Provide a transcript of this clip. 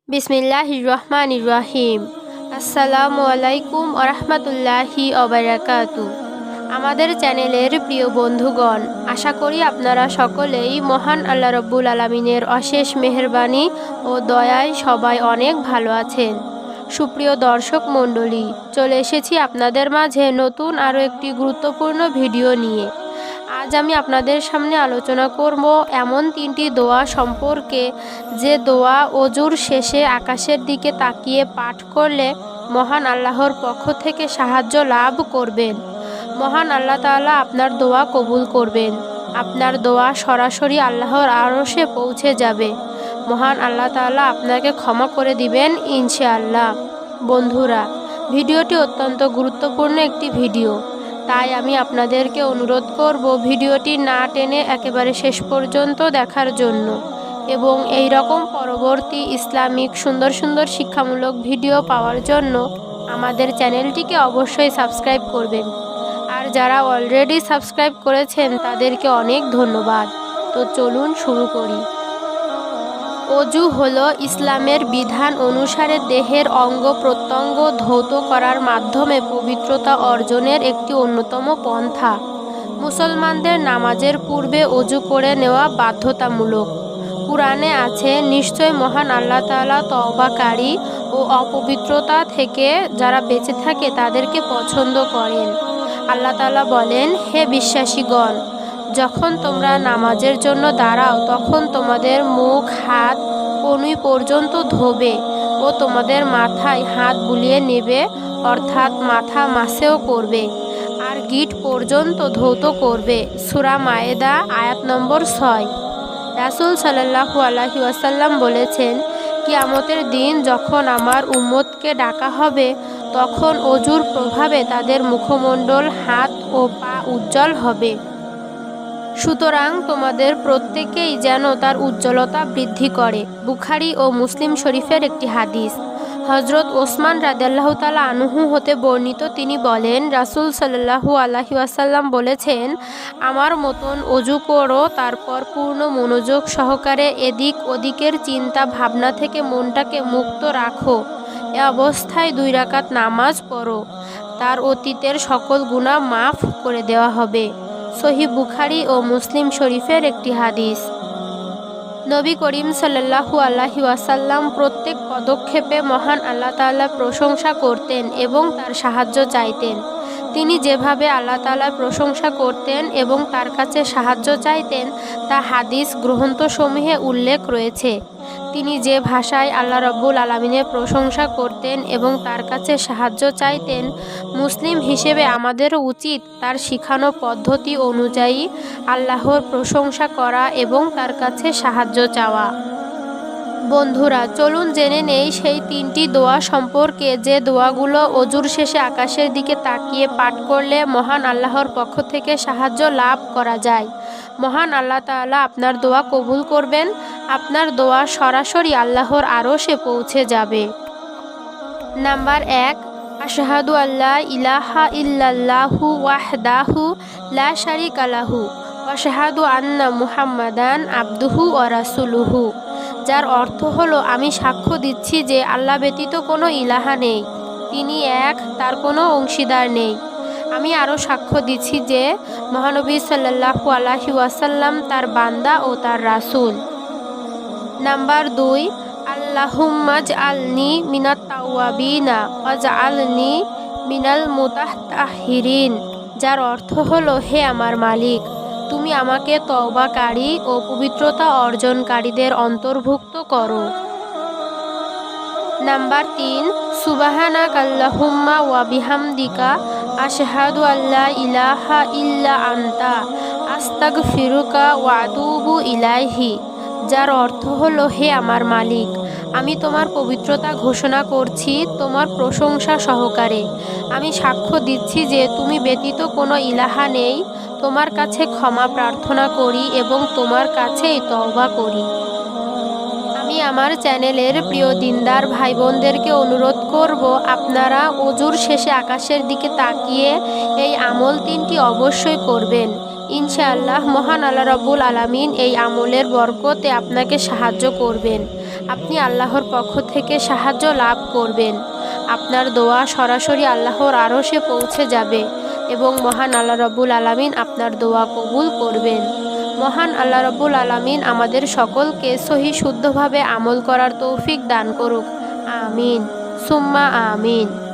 বিসমিল্লাহির রহমানির রহিম। আসসালামু আলাইকুম ওরহমতুল্লাহি ওবারাকাতু। আমাদের চ্যানেলের প্রিয় বন্ধুগণ, আশা করি আপনারা সকলেই মহান আল্লাহ রব্বুল আলামিনের অশেষ মেহেরবানি ও দয়ায় সবাই অনেক ভালো আছেন। সুপ্রিয় দর্শক মণ্ডলী, চলে এসেছি আপনাদের মাঝে নতুন আরও একটি গুরুত্বপূর্ণ ভিডিও নিয়ে। আজ আমি আপনাদের সামনে আলোচনা করব এমন 3টি দোয়া সম্পর্কে, যে দোয়া অজুর শেষে আকাশের দিকে তাকিয়ে পাঠ করলে মহান আল্লাহর পক্ষ থেকে সাহায্য লাভ করবেন। মহান আল্লাহ তাআলা আপনার দোয়া কবুল করবেন। আপনার দোয়া সরাসরি আল্লাহর আরশে পৌঁছে যাবে। মহান আল্লাহ তাআলা আপনাকে ক্ষমা করে দিবেন ইনশাআল্লাহ। বন্ধুরা, ভিডিওটি অত্যন্ত গুরুত্বপূর্ণ একটি ভিডিও, তাই আমি আপনাদেরকে অনুরোধ করব ভিডিওটি না টেনে একেবারে শেষ পর্যন্ত দেখার জন্য, এবং এই রকম পরবর্তী ইসলামিক সুন্দর সুন্দর শিক্ষামূলক ভিডিও পাওয়ার জন্য আমাদের চ্যানেলটিকে অবশ্যই সাবস্ক্রাইব করবেন। আর যারা অলরেডি সাবস্ক্রাইব করেছেন তাদেরকে অনেক ধন্যবাদ। তো চলুন শুরু করি। অজু হলো ইসলামের বিধান অনুসারে দেহের অঙ্গ প্রত্যঙ্গ ধৌত করার মাধ্যমে পবিত্রতা অর্জনের একটি অন্যতম পন্থা। মুসলমানদের নামাজের পূর্বে অজু করে নেওয়া বাধ্যতামূলক। কুরআনে আছে, নিশ্চয় মহান আল্লাহ তাআলা তওবাকারী ও অপবিত্রতা থেকে যারা বেঁচে থাকে তাদেরকে পছন্দ করেন। আল্লাহ তাআলা বলেন, হে বিশ্বাসীগণ, যখন তোমরা নামাজের জন্য দাঁড়াও তখন তোমাদের মুখ হাত কনুই পর্যন্ত ধোবে ও তোমাদের মাথায় হাত বুলিয়ে নেবে, অর্থাৎ মাথা মাসেও করবে, আর গিট পর্যন্ত ধৌত করবে। সূরা মায়েদা আয়াত নম্বর 6। রাসূল সাল্লাল্লাহু আলাইহি ওয়াসাল্লাম বলেছেন, কিয়ামতের দিন যখন আমার উম্মতকে ডাকা হবে তখন অজুর প্রভাবে তাদের মুখমণ্ডল, হাত ও পা উজ্জ্বল হবে। সুতরাং তোমাদের প্রত্যেকেই যেন তার উজ্জ্বলতা বৃদ্ধি করে। বুখারী ও মুসলিম শরীফের একটি হাদিস। হযরত ওসমান রাদিয়াল্লাহু তাআলা আনহু হতে বর্ণিত, তিনি বলেন, রাসূল সাল্লাল্লাহু আলাইহি ওয়াসাল্লাম বলেছেন, আমার মতন অজু করো, তারপর পূর্ণ মনোযোগ সহকারে এদিক ওদিকের চিন্তা ভাবনা থেকে মনটাকে মুক্ত রাখো। এ অবস্থায় 2 রাকাত নামাজ পড়ো, তার অতীতের সকল গুনাহ মাফ করে দেওয়া হবে। সহিহ বুখারী ও মুসলিম শরীফের একটি হাদিস। নবী করিম সাল্লাল্লাহু আলাইহি ওয়াসাল্লাম প্রত্যেক পদক্ষেপে মহান আল্লাহ তাআলার প্রশংসা করতেন এবং তার সাহায্য চাইতেন। তিনি যেভাবে আল্লাহ তাআলার প্রশংসা করতেন এবং তার কাছে সাহায্য চাইতেন তা হাদিস গ্রন্থসমূহে উল্লেখ রয়েছে। তিনি যে ভাষায় আল্লাহ রব্বুল আলামিনের প্রশংসা করতেন এবং তার কাছে সাহায্য চাইতেন, মুসলিম হিসেবে আমাদেরও উচিত তার শিখানো পদ্ধতি অনুযায়ী আল্লাহর প্রশংসা করা এবং তার কাছে সাহায্য চাওয়া। বন্ধুরা, চলুন জেনে নেই সেই 3টি দোয়া সম্পর্কে, যে দোয়াগুলো অজুর শেষে আকাশের দিকে তাকিয়ে পাঠ করলে মহান আল্লাহর পক্ষ থেকে সাহায্য লাভ করা যায়। মহান আল্লাহ তাআলা আপনার দোয়া কবুল করবেন। আপনার দোয়া সরাসরি আল্লাহর আরশে পৌঁছে যাবে। নাম্বার 1, আশহাদু আল্লা ইলাহা ইল্লাল্লাহু ওয়াহদাহু লা শারীকা লাহু ওয়া আশহাদু আন্না মুহাম্মাদান আবদুহু ওয়া রাসূলুহু। যার অর্থ হলো, আমি সাক্ষ্য দিচ্ছি যে আল্লাহ ব্যতীত কোনো ইলাহা নেই, তিনি এক, তার কোনো অংশীদার নেই। আমি আরও সাক্ষ্য দিচ্ছি যে মহানবী সাল্লাল্লাহু আলাইহি ওয়াসাল্লাম তার বান্দা ও তার রাসূল। নাম্বার 2, আল্লাহুম্মা জআলনি মিনাত তাওয়াবিনা ওয়াজআলনি মিনাল মুতাহহিরিন। যার অর্থ হলো, হে আমার মালিক, তুমি আমাকে তওবাকারী ও পবিত্রতা অর্জনকারীদের অন্তর্ভুক্ত করো। নাম্বার 3, সুবহানাকাল্লাহুম্মা ওয়া বিহামদিকা আশহাদু আল্লা ইলাহা ইল্লা আনতা আস্তাগফিরুকা ওয়া আতুবু ইলাইহি। যার অর্থ হলো, হে আমার মালিক, আমি তোমার পবিত্রতা ঘোষণা করছি তোমার প্রশংসা সহকারে। আমি সাক্ষ্য দিচ্ছি যে তুমি ব্যতীত কোনো ইলাহা নেই। তোমার কাছে ক্ষমা প্রার্থনা করি এবং তোমার কাছেই তওবা করি। আমি আমার চ্যানেলের প্রিয় দিনদার ভাই বোনদেরকে অনুরোধ করব, আপনারা অজুর শেষে আকাশের দিকে তাকিয়ে এই আমল 3টি অবশ্যই করবেন। ইনশাআল্লাহ মহান আল্লাহ রব্বুল আলামিন এই আমলের বরকতে আপনাকে সাহায্য করবেন। আপনি আল্লাহর পক্ষ থেকে সাহায্য লাভ করবেন। আপনার দোয়া সরাসরি আল্লাহর আরশে পৌঁছে যাবে এবং মহান আল্লাহ রাব্বুল আলামিন আপনার দোয়া কবুল করবেন। মহান আল্লাহ রাব্বুল আলামিন আমাদের সকলকে সহি শুদ্ধভাবে আমল করার তৌফিক দান করুক। আমিন সুম্মা আমিন।